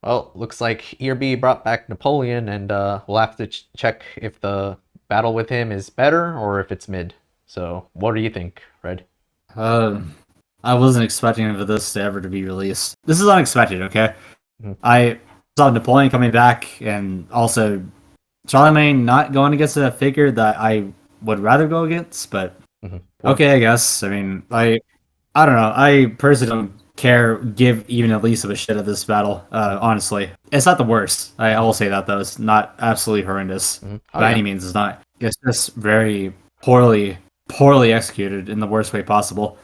Well, looks like ERB brought back Napoleon, and we'll have to check if the battle with him is better or if it's mid. So, what do you think, Red? Uh, I wasn't expecting for this to ever to be released. This is unexpected, okay? Mm-hmm. I saw Napoleon coming back, and also Charlemagne not going against a figure that I would rather go against, but okay, I guess. I mean, I don't know. I personally don't give even the least of a shit of this battle. Honestly, it's not the worst. I will say that though. It's not absolutely horrendous by any means. It's not. It's just very poorly executed in the worst way possible.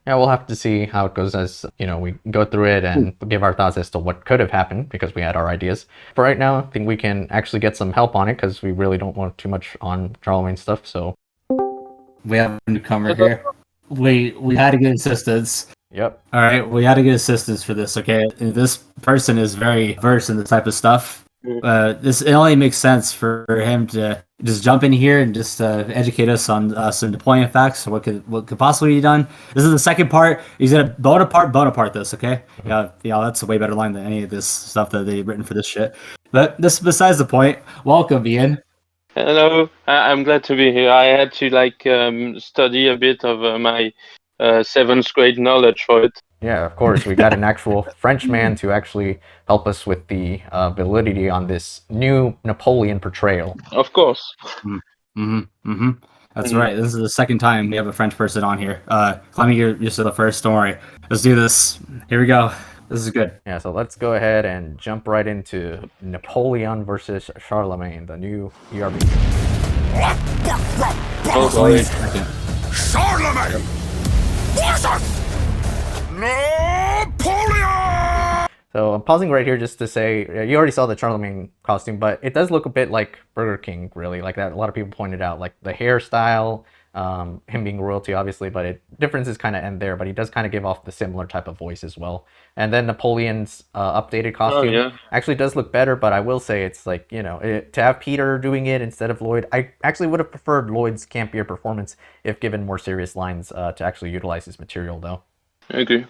Yeah, we'll have to see how it goes as, we go through it and give our thoughts as to what could have happened because we had our ideas. For right now, I think we can actually get some help on it because we really don't want too much on Charlemagne stuff, so. We have a newcomer here. We had to get assistance. Yep. All right, we had to get assistance for this, okay? This person is very versed in this type of stuff. It only makes sense for him to just jump in here and just educate us on some deployment facts. What could possibly be done? This is the second part. He's gonna Bonaparte this, okay? Yeah, that's a way better line than any of this stuff that they've written for this shit. But this besides the point. Welcome, Ian. Hello, I'm glad to be here. I had to study a bit of my 7th grade knowledge for it. Yeah, of course. We got an actual Frenchman to actually help us with the validity on this new Napoleon portrayal. Of course. That's right. This is the second time we have a French person on here. Clemmy, you're still the first. Don't worry. Let's do this. Here we go. This is good. Yeah, so let's go ahead and jump right into Napoleon versus Charlemagne, the new ERB. Charlemagne versus Napoleon! So I'm pausing right here just to say, you already saw the Charlemagne costume, but it does look a bit like Burger King, really, like that. A lot of people pointed out, like the hairstyle, him being royalty, obviously, but differences kind of end there, but he does kind of give off the similar type of voice as well. And then Napoleon's updated costume actually does look better, but I will say it's like, to have Peter doing it instead of Lloyd, I actually would have preferred Lloyd's campier performance if given more serious lines to actually utilize his material, though. I agree.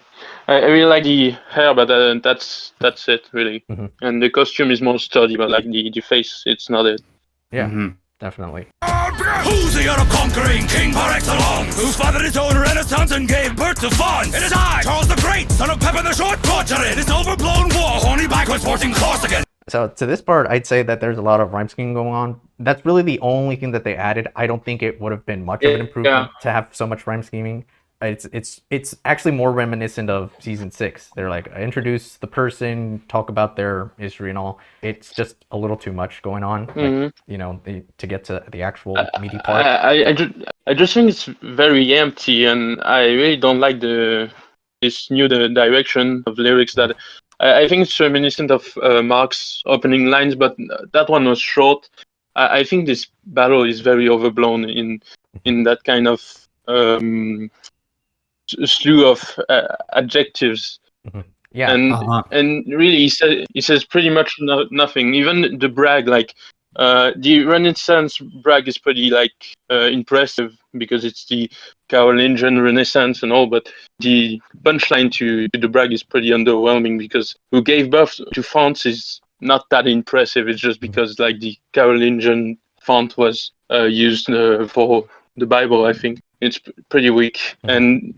I really like the hair, but that's it, really. And the costume is more sturdy, but like the face, it's not it. Yeah, definitely. Who's the conquering king par excellence? Who fathered his own renaissance and gave birth to France? It is I, Charles the Great, son of Pepin the Short Tortured. This overblown war, horny backwards forcing Corsican. So to this part, I'd say that there's a lot of rhyme scheme going on. That's really the only thing that they added. I don't think it would have been much of an improvement to have so much rhyme scheming. It's actually more reminiscent of season 6. They're like, introduce the person, talk about their history and all. It's just a little too much going on, to get to the actual meaty part. I just think it's very empty, and I really don't like this new direction of lyrics. That I think it's reminiscent of Mark's opening lines, but that one was short. I think this battle is very overblown in that kind of slew of adjectives. Yeah, and really he says pretty much nothing. Even the brag, like the Renaissance brag, is pretty impressive because it's the Carolingian Renaissance and all. But the punchline to the brag is pretty underwhelming because who gave birth to France is not that impressive. It's just because the Carolingian font was used for the Bible, I think. It's pretty weak. And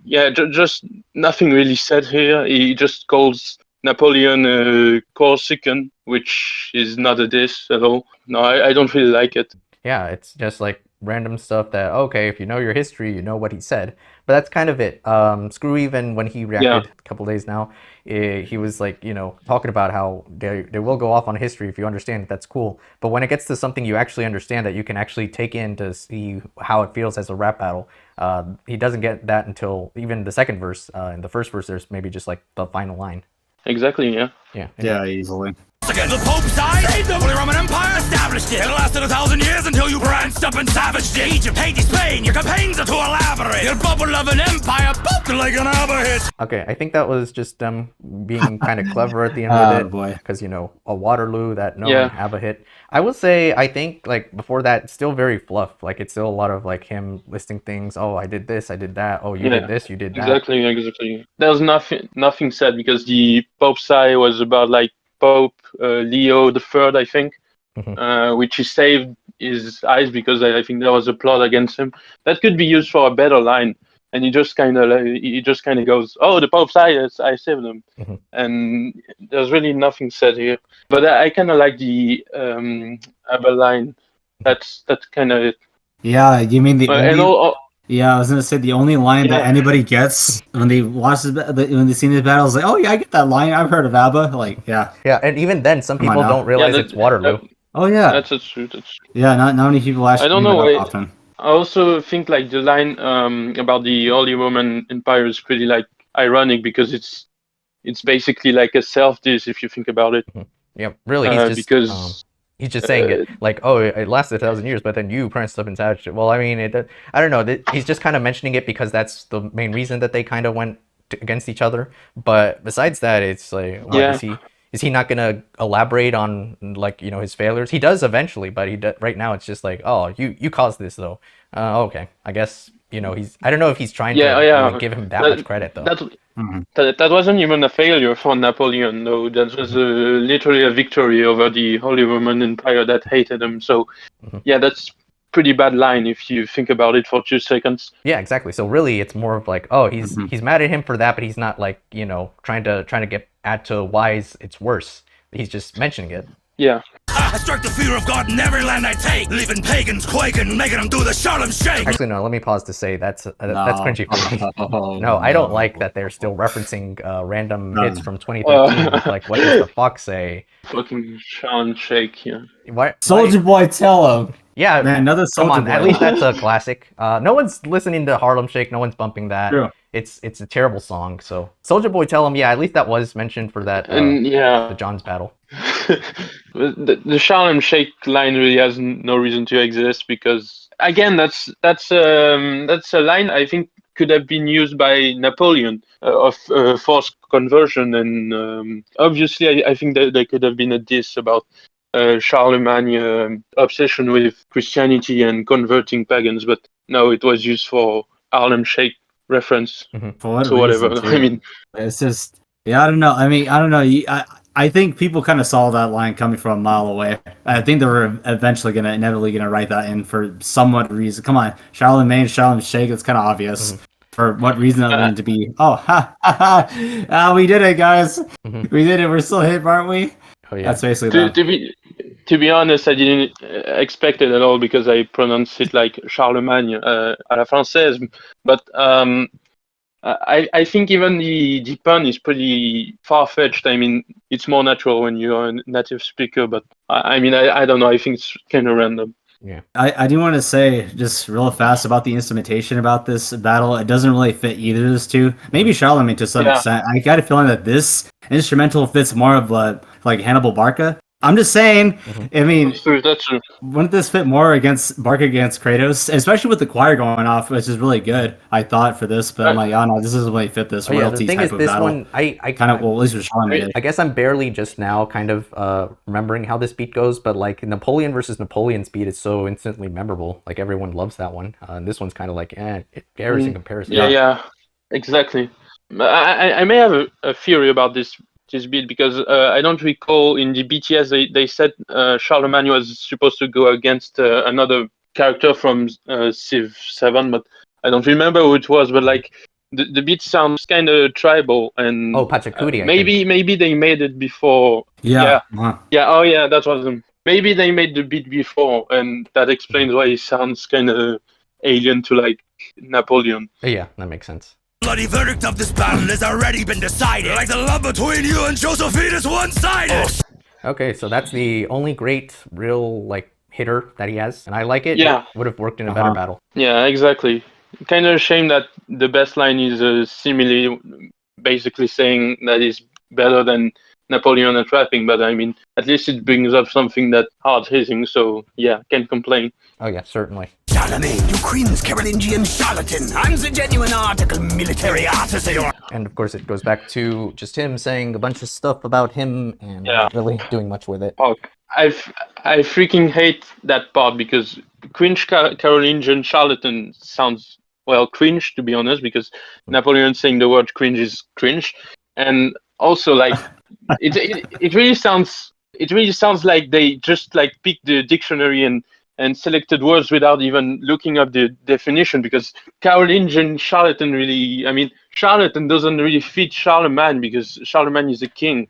just nothing really said here. He just calls Napoleon Corsican, which is not a diss at all. No, I don't really like it. Yeah, it's just like random stuff that, okay, if you know your history, you know what he said. But that's kind of it. Screw even when he reacted a couple days now, he was like, talking about how they will go off on history if you understand it, that's cool. But when it gets to something you actually understand that you can actually take in to see how it feels as a rap battle, he doesn't get that until even the second verse. In the first verse, there's maybe just like the final line. Exactly, Yeah, easily. Again, the Pope died, saved the Holy Roman Empire, established it. It lasted 1,000 years until you pranced up and savaged it. Egypt, Haiti, Spain, your campaigns are too elaborate. Your bubble of an empire popped like an ABBA hit. Okay, I think that was just them being kind of clever at the end of it. Boy. Because, a Waterloo that no one ABBA hit. I will say, I think, before that, it's still very fluff. It's still a lot of, him listing things. Oh, I did this, I did that. Oh, you did this, you did that. Exactly. There's nothing said because the Pope's eye was about, Pope Leo III, I think, Mhm. which he saved his eyes because I think there was a plot against him. That could be used for a better line. And he just kind of goes, "Oh, the Pope's eyes, I saved them," Mhm. and there's really nothing said here. But I kind of like the other line. That's kind of it. Yeah, you mean the And only? all, Yeah, I was gonna say the only line that yeah, anybody gets when they watch when they see this battle is like, oh yeah, I get that line. I've heard of ABBA. Like, yeah, Yeah, and even then, some come on people now. don't realize it's Waterloo. Oh yeah, that's true. That's true. yeah. Not many people I actually don't bring know that up why. often. I also think like the line about the Holy Roman Empire is pretty like ironic because it's basically like a self-diss if you think about it. Yeah, really, Because he's just saying it like, oh, it lasted 1,000 years, but then you pranced up and savaged it. Well, I mean, I don't know. He's just kind of mentioning it because that's the main reason that they kind of went against each other. But besides that, it's like, what yeah, is he not gonna elaborate on like his failures? He does eventually, but right now it's just like, oh, you caused this though. Okay, I guess I don't know if he's trying yeah, to yeah. really give him that That much credit though. that Mhm. that wasn't even a failure for Napoleon. No, that was Mhm. literally a victory over the Holy Roman Empire that hated him. So Mhm. yeah, that's pretty bad line if you think about it for 2 seconds. Yeah, exactly. So really, it's more of like, oh, Mhm. he's mad at him for that, but he's not like trying to get add to why it's worse. He's just mentioning it. Yeah. I strike the fear of God in every land I take, leaving pagans quaking, making them do the Harlem Shake. Actually, no. Let me pause to say that's No. cringy for me. Oh, No, I don't no. like that they're still referencing random No. hits from 2013 with like, what does the fox say? Fucking Sean Shake. Yeah. What? Soldier Boy, tell him. Yeah, Man, another come Soldier on. At Boy. least that's a classic. No one's listening to Harlem Shake. No one's bumping that. True. It's a terrible song. So Soldier Boy, tell him. Yeah, at least that was mentioned for that And the yeah, John's battle. the Harlem Shake line really has no reason to exist because again, that's a line I think could have been used by Napoleon of forced conversion, and obviously I think that there could have been a diss about Charlemagne obsession with Christianity and converting pagans, but no, it was used for Harlem Shake reference For what to reason, whatever. too? I mean, It's just, yeah, I don't know. I mean, I don't know. I think people kind of saw that line coming from a mile away. I think they were inevitably gonna write that in for somewhat reason. Come on, Charlemagne, Shake. It's kind of obvious. Mhm. For what reason that wanted to be? Oh, we did it, guys. Mhm. We did it. We're still hip, aren't we? Oh yeah. That's basically to, that. to be to be honest, I didn't expect it at all because I pronounce it like Charlemagne à la française. But I think even the pun is pretty far fetched. I mean, it's more natural when you're a native speaker. But I mean, I don't know. I think it's kind of random. Yeah. I do want to say just real fast about the instrumentation about this battle. It doesn't really fit either of those two. Maybe Charlemagne to some extent. I got a feeling that this instrumental fits more of like Hannibal Barca. I'm just saying. I mean, That's true. wouldn't this fit more against Barca against Kratos, especially with the choir going off, which is really good. I thought for this, but I'm like, oh no, this doesn't really fit this Oh yeah. The royalty thing type is, of this battle. one, I Kind of, well, at least with Charlemagne. I guess I'm barely just now kind of remembering how this beat goes, but like Napoleon versus Napoleon's beat is so instantly memorable. Like everyone loves that one. And this one's kind of like, it bears in comparison. Yeah, exactly. I may have a theory about this beat because I don't recall in the BTS they said Charlemagne was supposed to go against another character from Civ 7, but I don't remember who it was. But like the beat sounds kind of tribal, and Oh, Pachacudi, maybe they made it before. Yeah. Oh yeah, that was them. Maybe they made the beat before, and that explains why it sounds kind of alien to like Napoleon. Yeah, that makes sense. Bloody verdict of this battle has already been decided. Like the love between you and Josephine is one-sided. Okay, so that's the only great real like hitter that he has, and I like it. Yeah. It would have worked in a better battle. Yeah, exactly. Kind of a shame that the best line is a simile, basically saying that is better than Napoleon at rapping. But I mean, at least it brings up something that hard hitting. So yeah, can't complain. Oh yeah, certainly. Charlemagne, you Queen's Carolingian charlatan. I'm the genuine article military artist. And of course, it goes back to just him saying a bunch of stuff about him and not really doing much with it. Fuck. I freaking hate that part because cringe Carolingian charlatan sounds, well, cringe to be honest, because Napoleon saying the word cringe is cringe. And also, like, it really sounds like they just like picked the dictionary and selected words without even looking up the definition, because Carolingian charlatan really, I mean, charlatan doesn't really fit Charlemagne because Charlemagne is a king.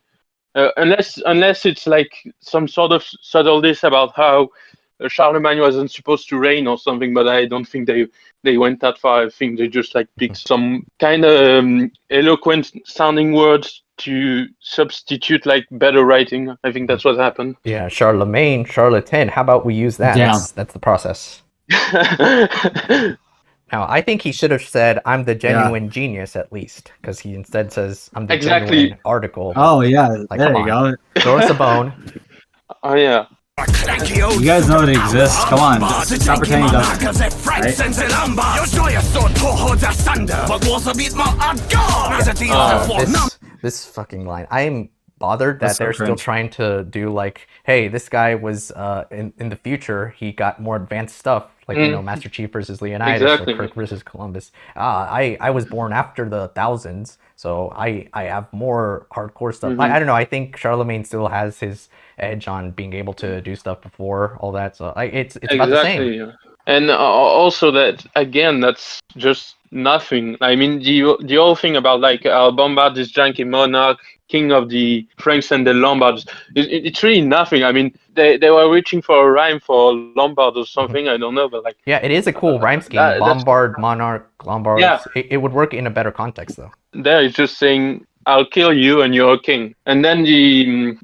Unless it's like some sort of subtle diss about how Charlemagne wasn't supposed to reign or something, but I don't think they went that far. I think they just like picked some kind of eloquent sounding words to substitute like better writing. I think that's what happened. Yeah, Charlemagne, charlatan. How about we use that? Yeah. That's the process. Now, I think he should have said, "I'm the genuine genius," at least, because he instead says, "I'm the genuine article." Oh yeah, Like, there come you on. go. Throw us a bone. Oh yeah. You guys know it exists. Come on, just stop pretending it doesn't. This fucking line. I am bothered that That's so they're still cringe. trying to do like, hey, this guy was in the future, he got more advanced stuff, like you know, Master Chief versus Leonidas Exactly. or Kirk versus Columbus. I was born after the thousands, so I have more hardcore stuff. I don't know. I think Charlemagne still has his edge on being able to do stuff before all that. So it's about the same. Exactly. And also that again, that's just nothing. I mean, the whole thing about like Bombard is janky monarch, king of the Franks and the Lombards. It's really nothing. I mean, they were reaching for a rhyme for Lombard or something. I don't know, but like Yeah, it is a cool rhyme scheme. that's- Lombard, monarch, Lombards. Yeah. It would work in a better context though. there it's just saying I'll kill you and you're a king. And then the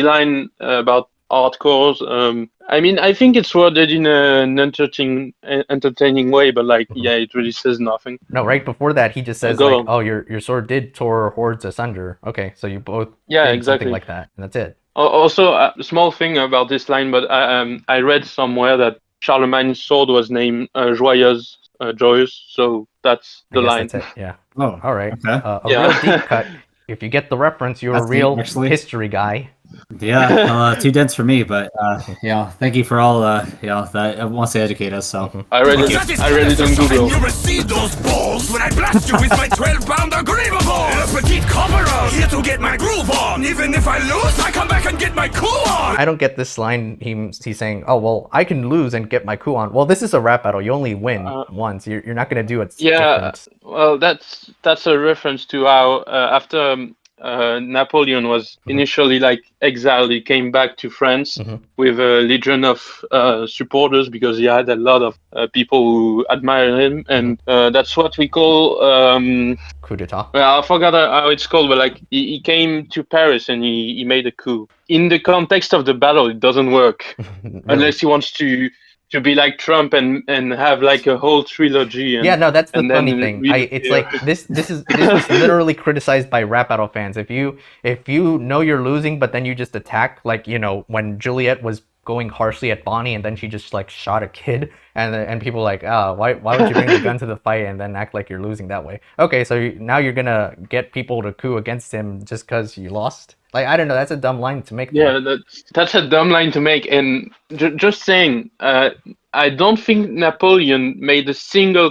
line about hardcores. I mean, I think it's worded in an entertaining way, but like, yeah, it really says nothing. No, right before that, he just says Go like, on. "Oh, your sword did tore hordes asunder." Okay, so you both Yeah, did exactly. something like that, and that's it. Also, a small thing about this line, but I read somewhere that Charlemagne's sword was named Joyeuse, joyous. So that's I the guess line. that's it. Yeah. Oh, All right. okay. A Yeah. real deep cut. If you get the reference, you're That's a deep, real actually. history guy. Yeah, well, 2 dense for me, but you know, thank you for all you know that wants to educate us. So I read it on Google. You receive those balls when I blast you with my 12-pound agreeable. A petite copperer, here to get my groove on. Even if I lose, I come back and get my coup on. I don't get this line. He's saying, "Oh well, I can lose and get my coup on." Well, this is a rap battle. You only win once. You're not gonna do it. Yeah, different. well, that's a reference to how after Napoleon was initially like exiled, he came back to France with a legion of supporters because he had a lot of people who admire him, and that's what we call Coup d'état. well, I forgot how it's called, but like he came to Paris and he made a coup. In the context of the battle, it doesn't work unless he wants to be like Trump and have like a whole trilogy. And, Yeah, no, that's the and funny then thing. really- It's yeah. like this was literally criticized by rap battle fans. If you know you're losing, but then you just attack, like, you know, when Juliet was going harshly at Bonnie and then she just like shot a kid, and people like, why would you bring the gun to the fight and then act like you're losing that way? Okay, so now you're gonna get people to coup against him just because you lost. Like, I don't know, that's a dumb line to make. Yeah, that's a dumb line to make. And just saying, I don't think Napoleon made a single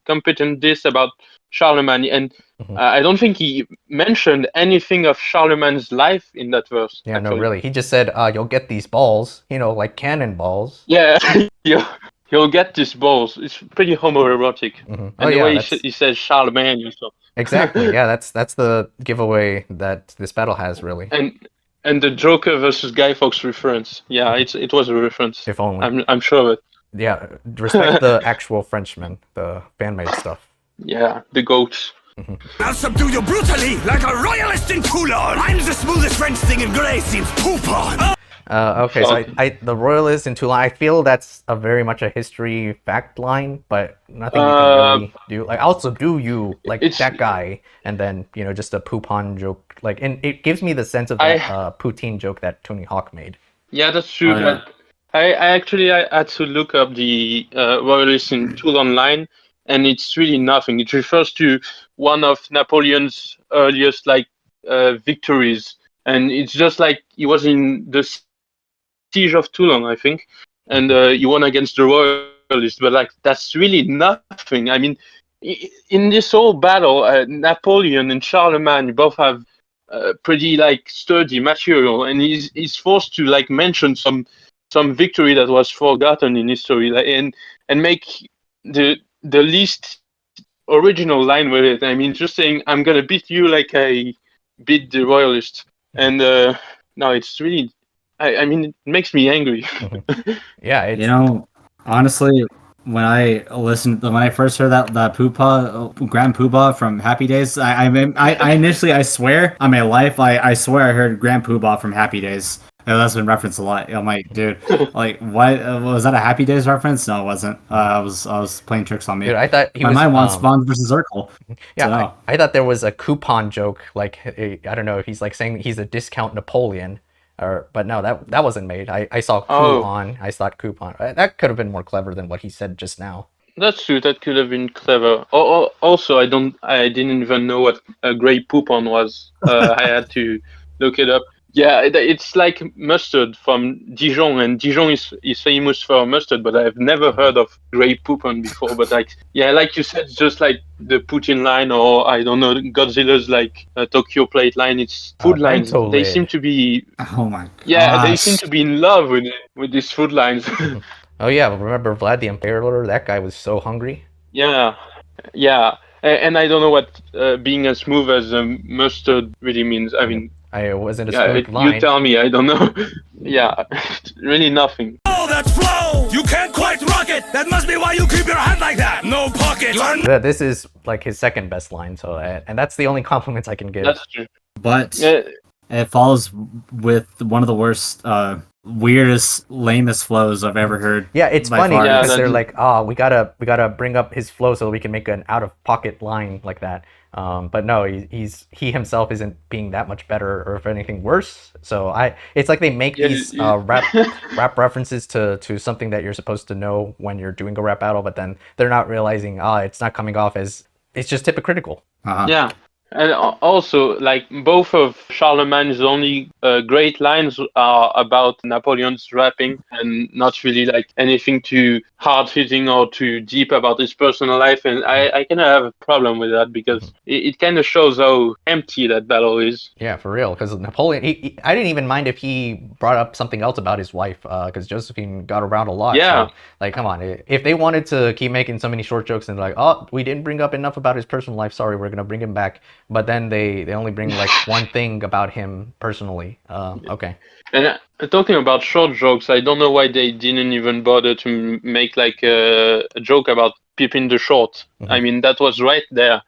competent diss about Charlemagne, and I don't think he mentioned anything of Charlemagne's life in that verse. Yeah, no, actually. really. He just said, you'll get these balls, you know, like cannonballs. Yeah, you'll get these balls. It's pretty homoerotic. Oh, And the yeah, way that's- he says Charlemagne and stuff. Exactly. Yeah, that's the giveaway that this battle has, really. And the Joker versus Guy Fawkes reference. Yeah, it was a reference. If only. I'm sure of it. Yeah, respect the actual Frenchman, the fan-made stuff. Yeah, the goats. I'll subdue you brutally like a royalist in Toulon. I'm the smoothest French thing in Grey seems poop on. Okay, so the royalists in Toulon, I feel that's a very much a history fact line, but nothing you can really do. Like, I'll subdue you, like that guy, and then, you know, just a poupon joke. Like, and it gives me the sense of that poutine joke that Tony Hawk made. Yeah, that's true. Oh, yeah. But I had to look up the royalists in Toulon line, and it's really nothing. It refers to one of Napoleon's earliest victories, and it's just like he was in the siege of Toulon, I think, and he won against the royalists. But like, that's really nothing. I mean, in this whole battle, Napoleon and Charlemagne both have pretty like sturdy material, and he's forced to like mention some victory that was forgotten in history, like, and make the least original line with it. I mean, just saying, "I'm gonna beat you like I beat the royalists," and no, it's really, I mean, it makes me angry. Yeah, it's, You know, honestly, when I first heard that Grand Poobah from Happy Days, I initially, I swear on my life, I swear I heard Grand Poobah from Happy Days. That's been referenced a lot. I'm like, dude, like, what was that a Happy Days reference? No, it wasn't. I was playing tricks on me. dude, I thought he My was. mind wants Von versus Urkel. Yeah, So, I thought there was a coupon joke. Like, I don't know if he's like saying he's a discount Napoleon, but no, that wasn't made. I saw coupon. I thought coupon. That could have been more clever than what he said just now. That's true. That could have been clever. Also, I didn't even know what a grey poupon was. I had to look it up. Yeah, it's like mustard from Dijon, and Dijon is famous for mustard, but I've never heard of grey poupon before. But like, yeah, like you said, just like the Putin line, or I don't know, Godzilla's like Tokyo Plate line. It's food lines. Bento They lid. seem to be, oh my god. yeah, they seem to be in love with these food lines. Oh yeah, remember Vlad the Impaler? That guy was so hungry. Yeah, yeah, and I don't know what being as smooth as mustard really means. I mean, I wasn't a yeah, smooth line. you tell me. I don't know. Yeah, really nothing. Oh, that's flow! You can't quite rock it! That must be why you keep your hand like that! No pocket! This is like his second best line, so and that's the only compliments I can give. That's true. But Yeah, it follows with one of the worst, weirdest, lamest flows I've ever heard. Yeah, it's by funny far. Yeah, because they're that's- like, we gotta bring up his flow so we can make an out of pocket line like that. But no, he himself isn't being that much better, or if anything worse. So it's like they make these rap references to something that you're supposed to know when you're doing a rap battle, but then they're not realizing it's not coming off as, it's just hypocritical. yeah. And also, like, both of Charlemagne's only great lines are about Napoleon's rapping, and not really like anything too hard-hitting or too deep about his personal life. And I kind of have a problem with that, because it kind of shows how empty that battle is. Yeah, for real. Because Napoleon, I didn't even mind if he brought up something else about his wife, because Josephine got around a lot. Yeah. So, like, come on. If they wanted to keep making so many short jokes and like, oh, we didn't bring up enough about his personal life, sorry, we're gonna bring him back. But then they only bring like one thing about him personally. Okay. And talking about short jokes, I don't know why they didn't even bother to make like a joke about Pippin the Short. I mean, that was right there.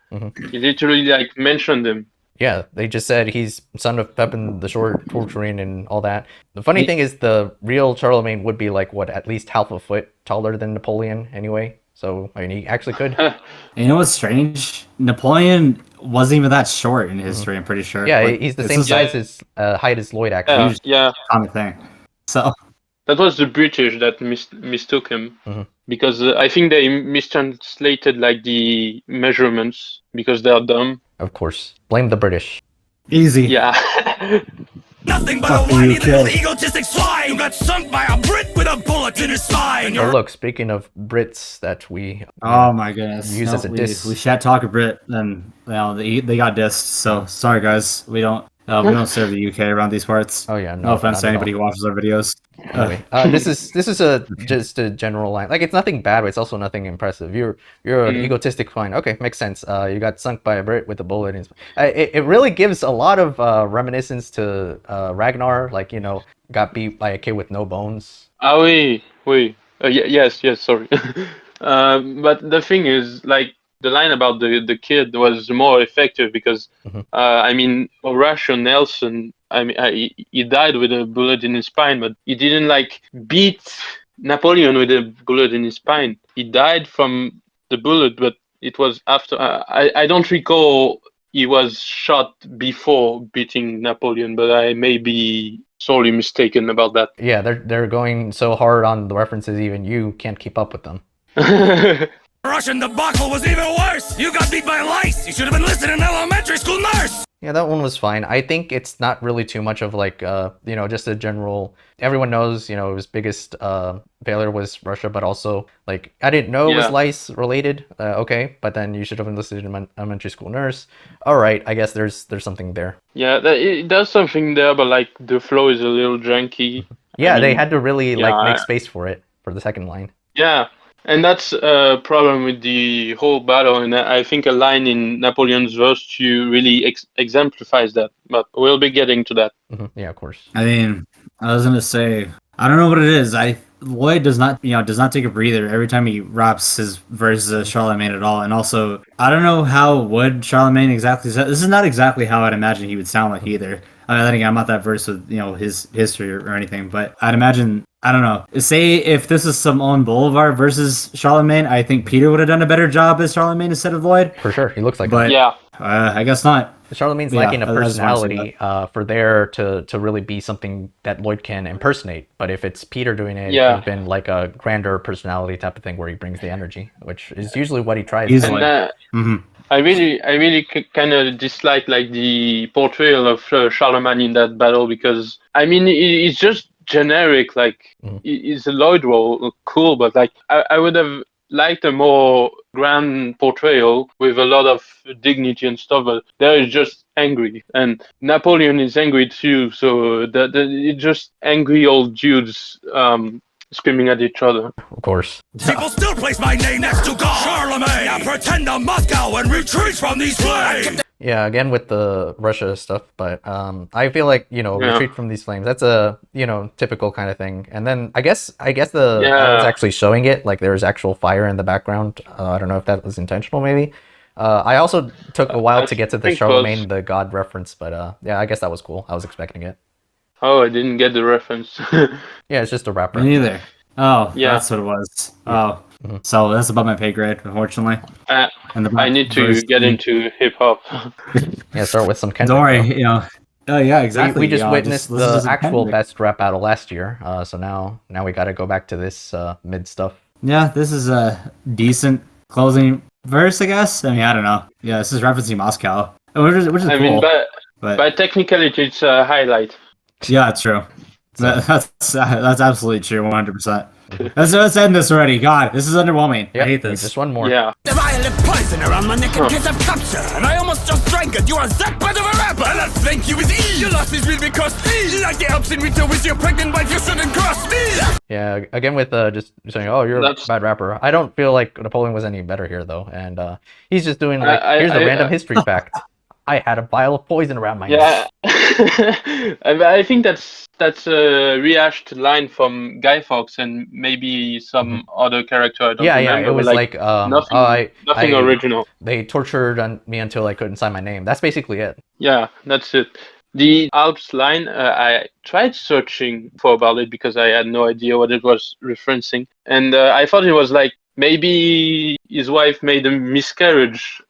He literally like mentioned him. Yeah, they just said he's son of Pepin the Short, torturing and all that. The funny thing is the real Charlemagne would be like, what, at least half a foot taller than Napoleon anyway. So, I mean, he actually could. You know what's strange? Napoleon wasn't even that short in history, I'm pretty sure. Yeah, Like, he's the this same is size as height as Lloyd, actually. Yeah. a common thing. So, That was the British that mistook him, because I think they mistranslated like the measurements because they're dumb. Of course. Blame the British. easy. Yeah. Nothing but Fuck a whiny you, little kid. egotistic swine who got sunk by a Brit with a bullet in his spine. Oh, look, speaking of Brits that we Oh my goodness. use as a diss. We shan't talk a Brit, and they got dissed. So sorry guys, we don't serve the UK around these parts. Oh yeah, No offense not to at anybody all. who watches our videos. Anyway, this is just a general line. Like, it's nothing bad, but it's also nothing impressive. You're an egotistic swine. Okay, makes sense. You got sunk by a Brit with a bullet. It really gives a lot of reminiscence to Ragnar. Like, got beat by a kid with no bones. Ah, oui. Yes, sorry. But the thing is, like, the line about the kid was more effective because, I mean, Horatio Nelson, I mean, he died with a bullet in his spine, but he didn't, like, beat Napoleon with a bullet in his spine. He died from the bullet, but it was after. I don't recall he was shot before beating Napoleon, but I may be sorely mistaken about that. Yeah, they're going so hard on the references, even you can't keep up with them. Russian debacle was even worse. You got beat by lice. You should have been listed in elementary school nurse. Yeah, that one was fine. I think it's not really too much of like, just a general, everyone knows, his biggest failure was Russia, but also like, I didn't know it was lice related. Okay, but then you should have enlisted in elementary school nurse. All right, I guess there's something there. Yeah, it does something there, but like the flow is a little janky. Yeah, they had to really make space for it for the second line. Yeah. And that's a problem with the whole battle, and I think a line in Napoleon's verse 2 really exemplifies that, but we'll be getting to that. Mm-hmm. Yeah, of course. I mean, I was gonna say, I don't know what it is. Lloyd does not take a breather every time he raps his verses of Charlemagne at all, and also, I don't know how would Charlemagne exactly say. This is not exactly how I'd imagine he would sound like either. I mean, then again, I'm not that versed with his history or anything, but I'd imagine. I don't know. Say if this is some on Boulevard versus Charlemagne, I think Peter would have done a better job as Charlemagne instead of Lloyd. For sure, he looks like but, him. I guess not. Charlemagne's lacking a personality for there to really be something that Lloyd can impersonate. But if it's Peter doing it, it would have been like a grander personality type of thing where he brings the energy, which is usually what he tries. And, I really kind of dislike like the portrayal of Charlemagne in that battle because I mean it's just generic, like it's a Lloyd role, cool, but like I would have liked a more grand portrayal with a lot of dignity and stuff, but there is just angry, and Napoleon is angry too, so it's just angry old dudes screaming at each other. Of course. People still place my name next to God. Charlemagne, now pretend I'm Moscow and retreat from these flames. Yeah, again with the Russia stuff, but I feel like retreat from these flames. That's a typical kind of thing. And then I guess that was actually showing it, like there was actual fire in the background. I don't know if that was intentional, maybe. I also took a while to get to the Charlemagne the God reference, but yeah, I guess that was cool. I was expecting it. Oh, I didn't get the reference. Yeah, it's just a rapper. Me neither. Oh, yeah, that's what it was. Oh, so that's above my pay grade, unfortunately. I need to get into hip hop. Yeah, start with some Kendrick. Don't worry, Oh yeah, exactly. We just witnessed the actual best rap battle last year, so now we got to go back to this mid stuff. Yeah, this is a decent closing verse, I guess. I mean, I don't know. Yeah, this is referencing Moscow, which is cool. I mean, by technicality, it's a highlight. Yeah, it's true. That's absolutely true, 100%. Let's end this already. God, this is underwhelming. Yep, I hate this. Just one more. Yeah. The violet poison around my neck in case of capture, and I almost just drank it. You are that bad of a rapper, and I thank you with ease. Your loss is real because like the Alps in winter with your pregnant wife, you shouldn't cross me. Yeah, again with just saying, oh, you're a bad rapper. I don't feel like Napoleon was any better here though, and he's just doing like, here's a random history fact. I had a vial of poison around my neck. I think that's a rehashed line from Guy Fawkes and maybe some other character. I don't remember. Yeah, it was like nothing original. They tortured me until I couldn't sign my name. That's basically it. Yeah, that's it. The Alps line, I tried searching about it because I had no idea what it was referencing, and I thought it was like maybe his wife made a miscarriage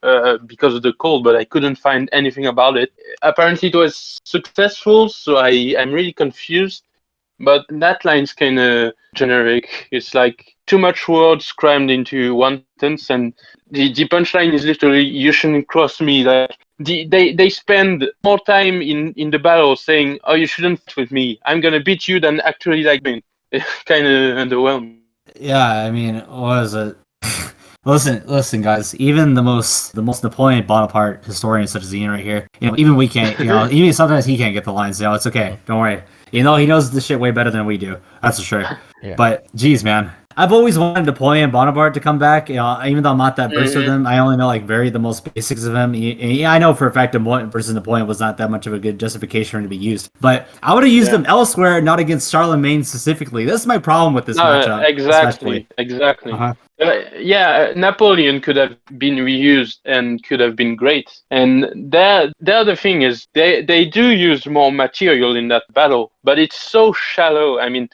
because of the cold, but I couldn't find anything about it. Apparently it was successful, so I'm really confused. But that line's kind of generic. It's like too much words crammed into one sentence, and the punchline is literally, you shouldn't cross me. Like they spend more time in the battle saying, oh, you shouldn't fight with me, I'm gonna beat you, than actually like me. Kind of underwhelming. Yeah, I mean, what is it? Listen, guys. Even the most Napoleon Bonaparte historian such as Ian right here, even we can't. Even sometimes he can't get the lines. It's okay. Don't worry. He knows this shit way better than we do. That's for sure. Yeah. But geez, man, I've always wanted Napoleon Bonaparte to come back. Even though I'm not that versed with him, I only know like the most basics of him. I know for a fact Napoleon versus Napoleon was not that much of a good justification for him to be used. But I would have used him elsewhere, not against Charlemagne specifically. This is my problem with this matchup. Exactly. Uh-huh. Yeah, Napoleon could have been reused and could have been great. And the other thing is they do use more material in that battle, but it's so shallow. I mean,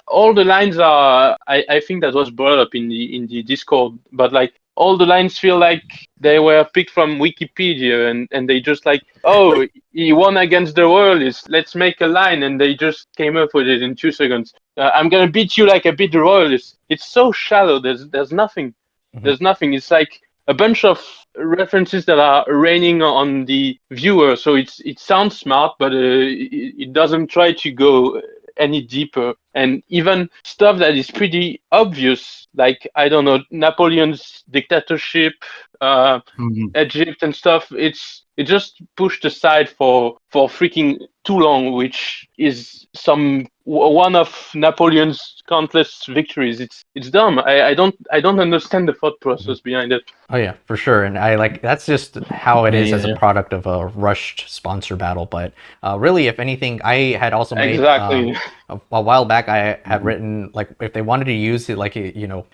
all the lines are. I think that was brought up in the Discord, but like all the lines feel like they were picked from Wikipedia, and they just like, oh, he won against the royalists, let's make a line, and they just came up with it in 2 seconds. I'm gonna beat you like I beat the royalists. It's so shallow. There's nothing. There's nothing. It's like a bunch of references that are raining on the viewer. So it sounds smart, but it doesn't try to go any deeper. And even stuff that is pretty obvious, like, I don't know, Napoleon's dictatorship, Egypt and stuff, it just pushed aside for freaking too long, which is one of Napoleon's countless victories. It's dumb. I don't understand the thought process behind it. Oh yeah, for sure. And that's just how it is as a product of a rushed sponsor battle. But really, if anything, I had also made Exactly. a while back. I had written, like, if they wanted to use it, like,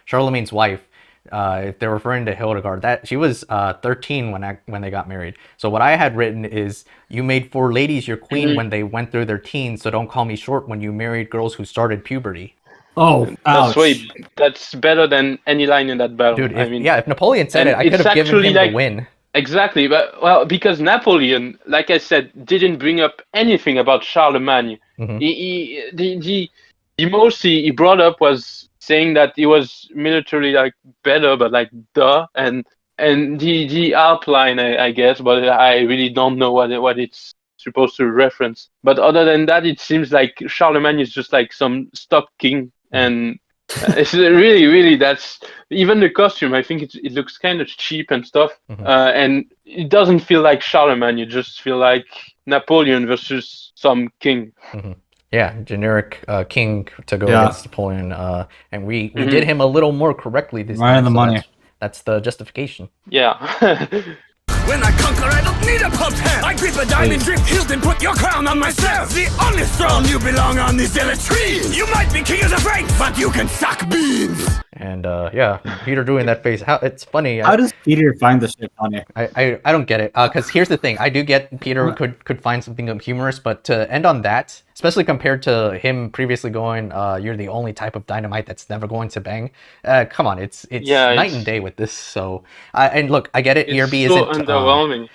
Charlemagne's wife. If they're referring to Hildegard, that she was 13 when they got married. So what I had written is, you made 4 ladies your queen when they went through their teens. So don't call me short when you married girls who started puberty. Oh, ouch. That's better than any line in that battle. Dude, I mean, if Napoleon said it, I could have given him the win. Exactly, but because Napoleon, like I said, didn't bring up anything about Charlemagne. The most he brought up was saying that he was militarily, like, better, but, like, and the outline, I guess, but I really don't know what it's supposed to reference. But other than that, it seems like Charlemagne is just like some stock king, and it's really that's even the costume. I think it looks kind of cheap and stuff, and it doesn't feel like Charlemagne. You just feel like Napoleon versus some king. Yeah, generic king to go against Napoleon, and we did him a little more correctly this time. Right on the money. That's the justification. Yeah. When I conquer, I don't need a protest. I grip a diamond drift hilt and put your crown on myself. The only throne you belong on is zealot tree. You might be king of the Franks, but you can suck beans. And Peter doing that face. It's funny. How does Peter find the shit funny? I don't get it. Because here's the thing. I do get Peter could find something humorous, but to end on that, especially compared to him previously going, you're the only type of dynamite that's never going to bang. Come on, it's night and day with this. So, and look, I get it. ERB underwhelming.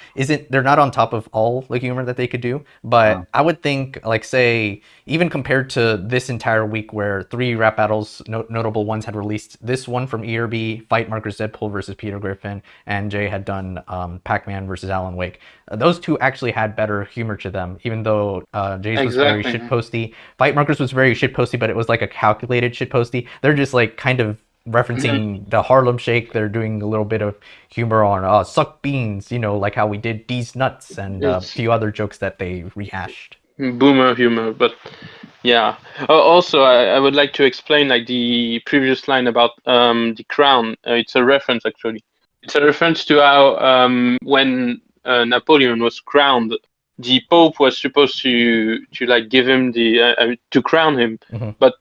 They're not on top of all the humor that they could do, but I would think, like, say, even compared to this entire week where 3 rap battles, notable ones had released, this one from ERB, Fight Markers Deadpool versus Peter Griffin, and Jay had done Pac-Man versus Alan Wake. Those 2 actually had better humor to them, even though Jay's was very shitposty. Fight Markers was very shitposty, but it was like a calculated shitposty. They're just like kind of referencing the Harlem Shake. They're doing a little bit of humor on suck beans, like how we did D's nuts, and a few other jokes that they rehashed. Boomer humor, but yeah. Also, I would like to explain, like, the previous line about the crown. It's a reference, actually. It's a reference to how when Napoleon was crowned, the Pope was supposed to like give him to crown him, but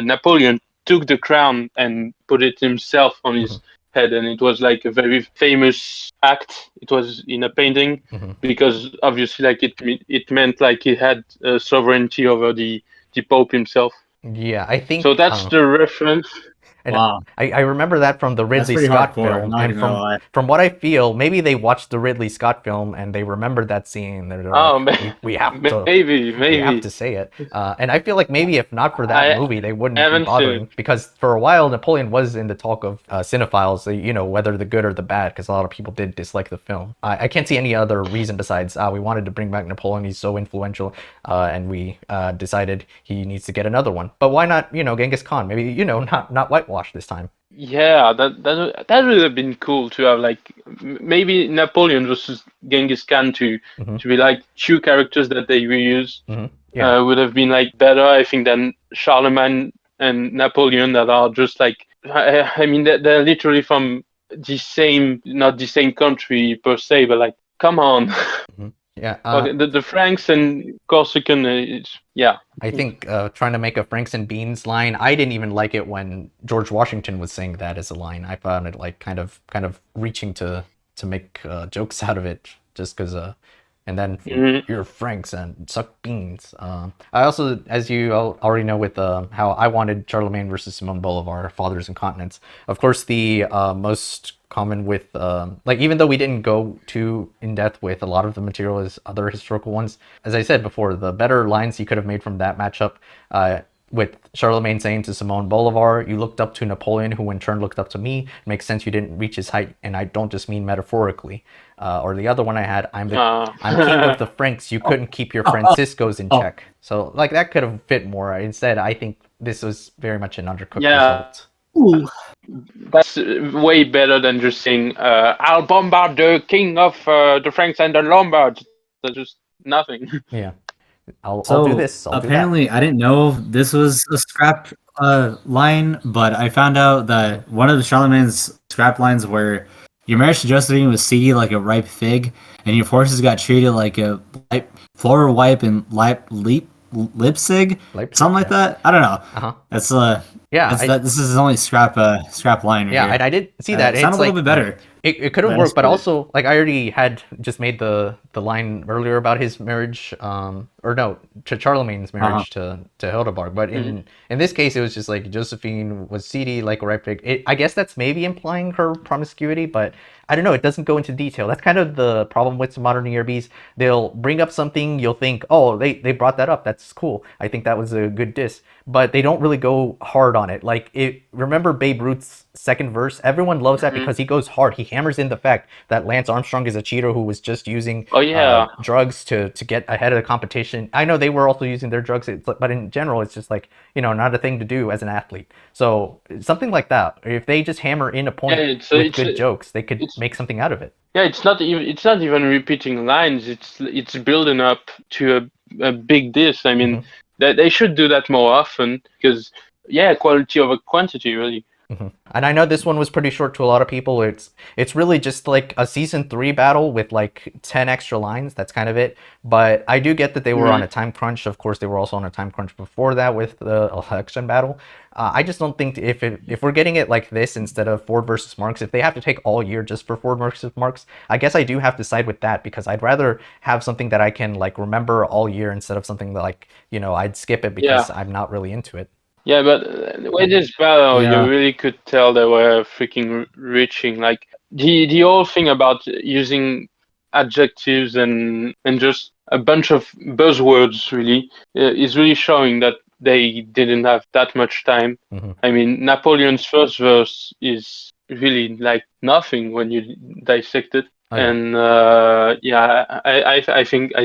Napoleon took the crown and put it himself on his head, and it was like a very famous act. It was in a painting because obviously, like, it meant like he had sovereignty over the Pope himself. Yeah, I think so. That's the reference. And I remember that from the Ridley Scott film, and from what I feel, maybe they watched the Ridley Scott film and they remembered that scene. They're like, we have to, maybe we have to say it. And I feel like maybe if not for that movie, they wouldn't be bothering, because for a while Napoleon was in the talk of cinephiles, whether the good or the bad, because a lot of people did dislike the film. I can't see any other reason besides we wanted to bring back Napoleon. He's so influential, and we decided he needs to get another one. But why not, Genghis Khan? Maybe not whitewash this time. Yeah, that would have been cool to have, like, maybe Napoleon versus Genghis Khan to be like 2 characters that they reuse. Would have been like better, I think, than Charlemagne and Napoleon, that are just like, I mean, they're literally from not the same country per se, but like, come on. Yeah. The Franks and Corsican, I think trying to make a Franks and Beans line, I didn't even like it when George Washington was saying that as a line. I found it like kind of reaching to make jokes out of it, just because. And then you're Franks and suck beans. I also, as you already know, with how I wanted Charlemagne versus Simon Bolivar, Fathers and Continents. Of course, the most common with, even though we didn't go too in depth with a lot of the material as other historical ones, as I said before, the better lines he could have made from that matchup, with Charlemagne saying to Simon Bolivar, "You looked up to Napoleon, who in turn looked up to me. It makes sense you didn't reach his height, and I don't just mean metaphorically." Or the other one I had, I'm king of the Franks. You couldn't keep your Franciscos in check. So like that could have fit more. Instead, I think this was very much an undercooked result. Ooh. That's way better than just saying, "I'll bombard the king of the Franks and the Lombards." That's just nothing. Yeah. I'll do this. Apparently, I didn't know this was a scrap line, but I found out that one of the Charlemagne's scrap lines were, "Your marriage to Josephine was seedy like a ripe fig, and your forces got treated like a floor wipe and Leipzig, something like that." I don't know. That's this is only scrap line. Yeah, and I did see that. It sounded a little bit better. It could have worked, but also like I already had just made the line earlier about his marriage, to Charlemagne's marriage to Hildebard. But in this case, it was just like Josephine was seedy like a ripe fig. I guess that's maybe implying her promiscuity, but I don't know. It doesn't go into detail. That's kind of the problem with some modern ERBs. They'll bring up something, you'll think, oh, they brought that up. That's cool. I think that was a good diss. But they don't really go hard on it. Like, remember Babe Ruth's second verse? Everyone loves that because he goes hard. He hammers in the fact that Lance Armstrong is a cheater who was just using drugs to get ahead of the competition. I know they were also using their drugs, but in general, it's just like, not a thing to do as an athlete. So something like that. If they just hammer in a point with good jokes, they could make something out of it. Yeah, it's not even repeating lines. It's building up to a big diss. I mean, they should do that more often because quality over quantity, really. And I know this one was pretty short to a lot of people. It's really just like a season 3 battle with like 10 extra lines. That's kind of it. But I do get that they were on a time crunch. Of course, they were also on a time crunch before that with the election battle. I just don't think if we're getting it like this instead of Ford versus Marx, if they have to take all year just for Ford versus Marx, I guess I do have to side with that because I'd rather have something that I can like remember all year instead of something that like, I'd skip it because I'm not really into it. Yeah, but with this battle, you really could tell they were freaking reaching. Like the whole thing about using adjectives and just a bunch of buzzwords really is really showing that they didn't have that much time. I mean, Napoleon's first verse is really like nothing when you dissect it. And I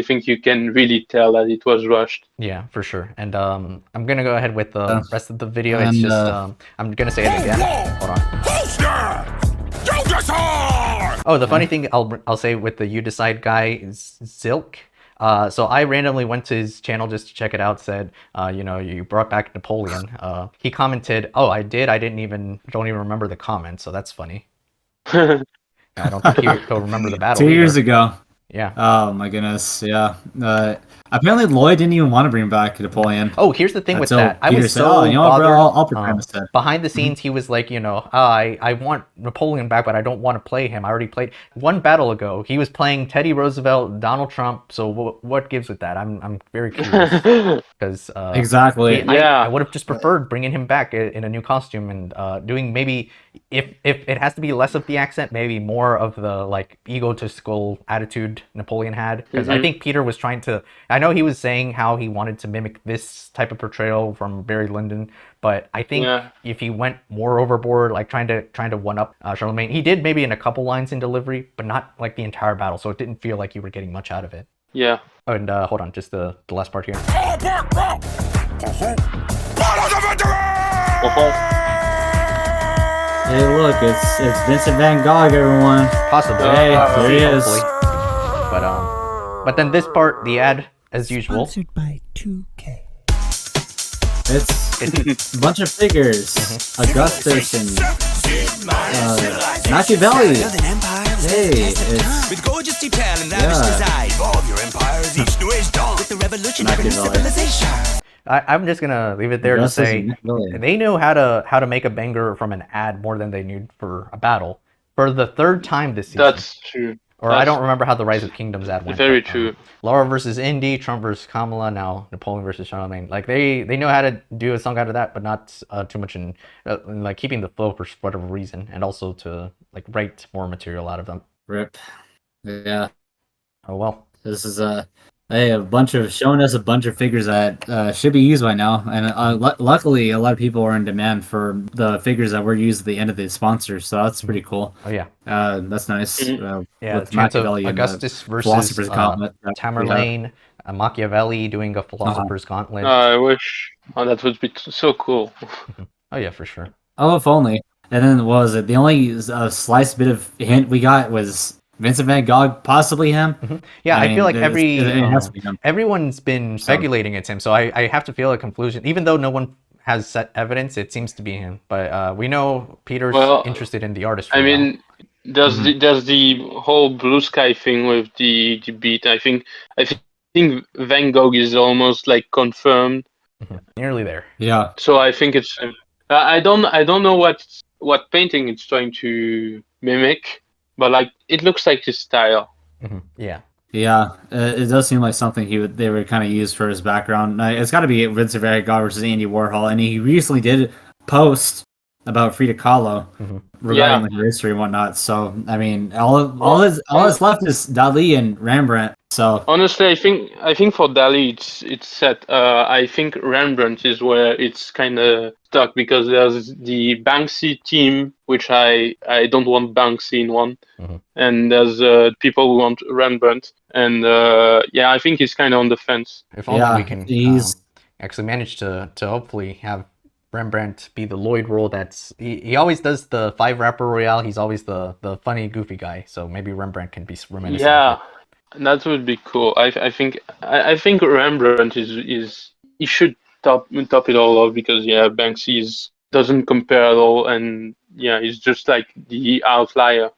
think you can really tell that it was rushed. Yeah, for sure. And I'm gonna go ahead with the rest of the video. It's just I'm gonna say it again. Hold on. Oh, the funny thing I'll say with the You Decide guy is Zilk. So I randomly went to his channel just to check it out. Said, you brought back Napoleon. He commented, "Oh, I did. I don't even remember the comment." So that's funny. I don't think he'll remember the battle. 2 years ago. Yeah. Oh my goodness. Yeah. Apparently Lloyd didn't even want to bring back Napoleon. Oh, here's the thing with that. I was so bothered. I'll prepare instead. Behind the scenes, he was like, I want Napoleon back, but I don't want to play him. I already played one battle ago. He was playing Teddy Roosevelt, Donald Trump. So what gives with that? I'm very curious because exactly. I would have just preferred bringing him back in a new costume and doing maybe if it has to be less of the accent, maybe more of the like egotistical attitude Napoleon had. Because I think Peter was trying to. I know he was saying how he wanted to mimic this type of portrayal from Barry Lyndon, but I think if he went more overboard, like trying to one up Charlemagne, he did maybe in a couple lines in delivery, but not like the entire battle. So it didn't feel like you were getting much out of it. Yeah. And hold on, just the last part here. Hey, look, it's Vincent Van Gogh, everyone. Possibly. Hey, there he is. But then this part, the ad, as usual. Sponsored by 2K. It's a bunch of figures. Augustus and Machiavelli. Hey, it's with gorgeous detail and lavish design. Evolve your empires each new age dawn with the revolutionary civilization. I'm just gonna leave it there to say they knew how to make a banger from an ad more than they knew for a battle. For the third time this season. That's true. Or I don't remember how the Rise of Kingdoms ad went. Very true. Laura versus Indy, Trump versus Kamala, now Napoleon versus Charlemagne. Like they know how to do a song out of that, but not too much in like keeping the flow for whatever reason, and also to like write more material out of them. Rip. Yeah. Oh well. This is a showing us a bunch of figures that should be used by now, and luckily a lot of people are in demand for the figures that were used at the end of the sponsors, so that's pretty cool. Oh yeah, that's nice. yeah. With The chance of Machiavelli and Augustus versus Philosopher's Gauntlet. Tamerlane, Machiavelli doing a philosopher's gauntlet. I wish. Oh, that would be so cool. Oh yeah, for sure. Oh, if only. And then what was it? The only slight bit of hint we got was Vincent Van Gogh, possibly him. Yeah, I feel like it has to be him. everyone's been speculating it's him, so I have to feel a conclusion. Even though no one has set evidence, it seems to be him. But we know Peter's interested in the artist. I mean, there's the whole blue sky thing with the beat. I think Van Gogh is almost like confirmed. Nearly there. Yeah. So I think it's. I don't know what painting it's trying to mimic, but like it looks like his style. Yeah. Yeah, it does seem like something they would kind of use for his background. It's got to be Vincent Van Gogh versus Andy Warhol, and he recently did post about Frida Kahlo regarding her history and whatnot. So I mean, all that's left is Dali and Rembrandt. So honestly, I think for Dali it's set. I think Rembrandt is where it's kind of stuck because there's the Banksy team, which I don't want Banksy in one, and there's people who want Rembrandt, and I think he's kind of on the fence. If only we can actually manage to hopefully have Rembrandt be the Lloyd role. He always does the 5 rapper royale. He's always the funny, goofy guy. So maybe Rembrandt can be reminiscent. Yeah, that would be cool. I think Rembrandt is he should top it all off because Banksy doesn't compare at all, and he's just like the outlier.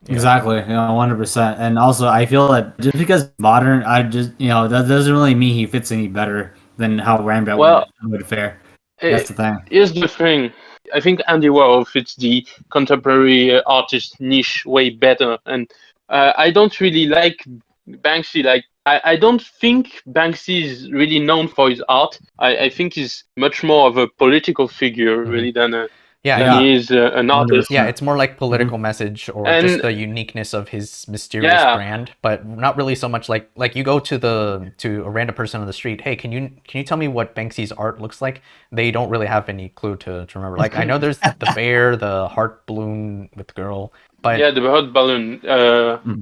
Exactly, 100%. And also, I feel that just because modern, that doesn't really mean he fits any better than how Rembrandt would fare. That's the thing. Here's the thing. I think Andy Warhol fits the contemporary artist niche way better, and I don't really like Banksy. Like I don't think Banksy is really known for his art. I think he's much more of a political figure really than he is an artist. Yeah, it's more like political message or just the uniqueness of his mysterious brand, but not really so much like you go to a random person on the street. Hey, can you tell me what Banksy's art looks like? They don't really have any clue to remember. Like I know there's the bear, the heart balloon with the girl, but the heart balloon.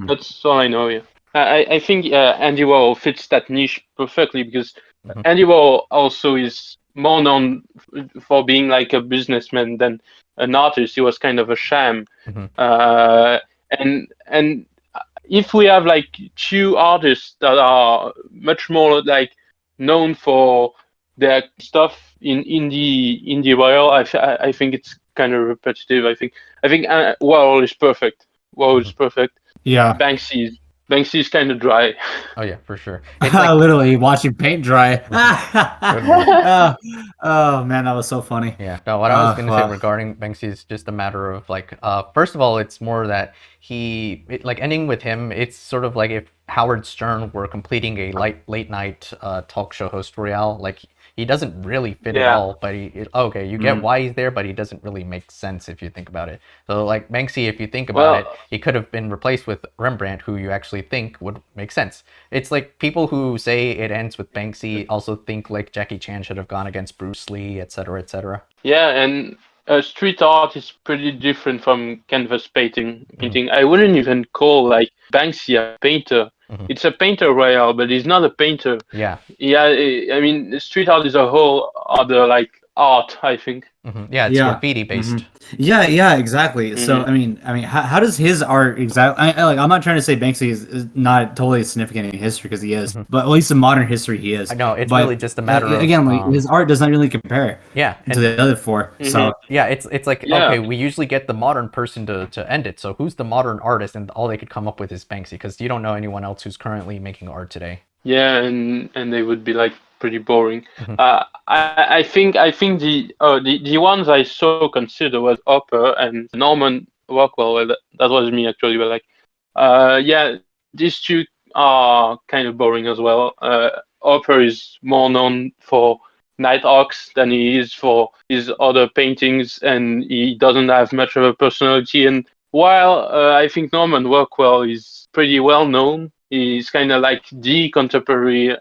That's all I know. Yeah, I think Andy Warhol fits that niche perfectly because Andy Warhol also is more known for being like a businessman than an artist. He was kind of a sham. And if we have like 2 artists that are much more like known for their stuff in indie royal, I think it's kind of repetitive. I think Warhol is perfect. Warhol is perfect. Yeah. Banksy is kind of dry. Oh yeah, for sure. Literally watching paint dry. Oh man, that was so funny. Yeah. No, what I was going to say regarding Banksy is just a matter of like, first of all, it's more that ending with him. It's sort of like if Howard Stern were completing a late night talk show host royale. Like he doesn't really fit at all, but you get why he's there, but he doesn't really make sense if you think about it. So like Banksy, if you think about it, he could have been replaced with Rembrandt, who you actually think would make sense. It's like people who say it ends with Banksy also think like Jackie Chan should have gone against Bruce Lee, etc., etc. Yeah, and street art is pretty different from canvas painting. I wouldn't even call like Banksy a painter. It's a painter royale, but he's not a painter. Yeah. I mean, street art is a whole other like art, I think. Yeah, it's graffiti based. Yeah, exactly. So I mean, how does his art exactly? I'm not trying to say Banksy is not totally significant in history because he is, but at least in modern history he is. I know it's really just a matter of like his art does not really compare. To the other 4. So it's like okay, we usually get the modern person to end it. So who's the modern artist? And all they could come up with is Banksy because you don't know anyone else who's currently making art today. Yeah, and they would be like pretty boring. I think the ones I so consider was Hopper and Norman Rockwell. Well, that was me actually, but like these 2 are kind of boring as well. Hopper is more known for Nighthawks than he is for his other paintings, and he doesn't have much of a personality. And while I think Norman Rockwell is pretty well known, He's kind of like the contemporary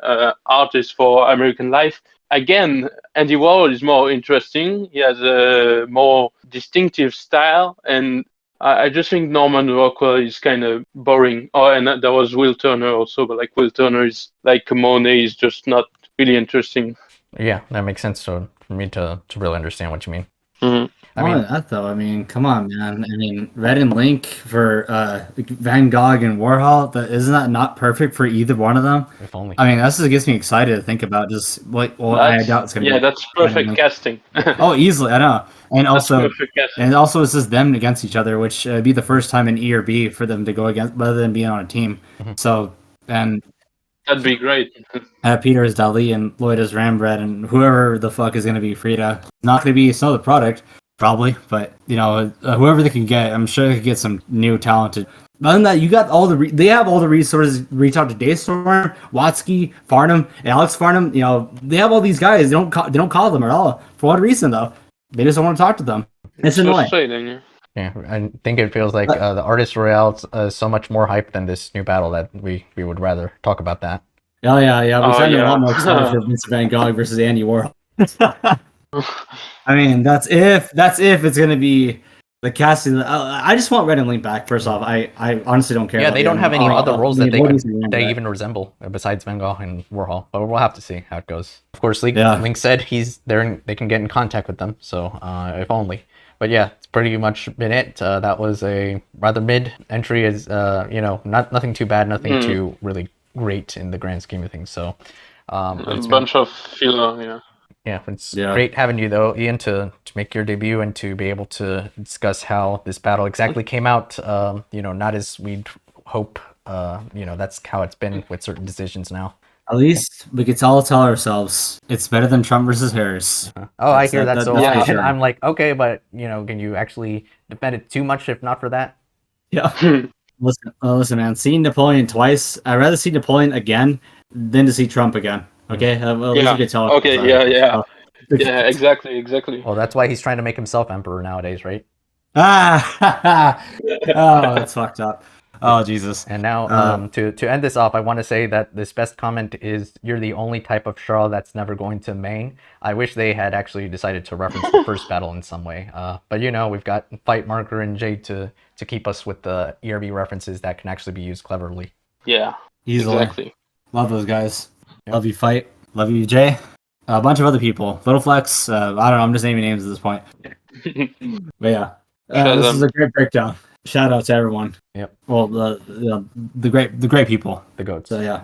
artist for American life. Again, Andy Warhol is more interesting. He has a more distinctive style, and I just think Norman Rockwell is kind of boring. Oh, and there was Will Turner also, but like Will Turner is like Monet is just not really interesting. Yeah, that makes sense for me to really understand what you mean. Mm-hmm. I mean, that though. I mean, come on, man. I mean, Red and Link for Van Gogh and Warhol. Isn't that not perfect for either one of them? If only. I mean, this just gets me excited to think about just what. Well, I doubt it's gonna be. Yeah, that's perfect casting. Oh, easily, I know. And also, casting. and also, it's just them against each other, which would be the first time in ERB for them to go against, rather than being on a team. Mm-hmm. So, and that'd be great. Peter as Dali and Lloyd as Rembrandt, and whoever the fuck is going to be Frida. Not going to be some of the product, probably, but whoever they can get, I'm sure they could get some new talented. Other than that, you got all they have all the resources. Reach out to Daystorm, Watsky, Farnham, and Alex Farnham. They have all these guys. They don't call them at all. For what reason though? They just don't want to talk to them. It's annoying. Yeah, I think it feels like the Artist Royale is so much more hype than this new battle that we would rather talk about that. Oh yeah. We're spending a lot more time for Vincent Van Gogh versus Andy Warhol. I mean, that's if it's gonna be the casting. I just want Red and Link back. First off, I honestly don't care. Yeah, they don't have any other roles that they even resemble besides Van Gogh and Warhol. But we'll have to see how it goes. Of course, Link said he's there. They can get in contact with them. So if only. But yeah, it's pretty much been it. That was a rather mid entry. Is nothing too bad, nothing too really great in the grand scheme of things. So a bunch of filler. Yeah. Yeah, it's great having you though, Ian, to make your debut and to be able to discuss how this battle exactly came out. Not as we'd hope. That's how it's been with certain decisions now. At least we could all tell ourselves it's better than Trump versus Harris. Oh, I hear that so often. I'm like, okay, but can you actually defend it too much if not for that? Yeah. Listen, man. Seeing Napoleon twice, I'd rather see Napoleon again than to see Trump again. Okay. Okay. Yeah. Yeah. Exactly. Well, that's why he's trying to make himself emperor nowadays, right? Oh, that's fucked up. Oh, Jesus. And now, to end this off, I want to say that this best comment is, "You're the only type of Charles that's never going to Maine." I wish they had actually decided to reference the first battle in some way. But we've got Fight Marker and Jade to keep us with the ERB references that can actually be used cleverly. Yeah, easily. Exactly. Love those guys. Yep. Love you, Fight. Love you, Jay. A bunch of other people. Little Flex. I don't know. I'm just naming names at this point. But yeah, this is a great breakdown. Shout out to everyone. Yep. Well, the great people. The goats. So yeah.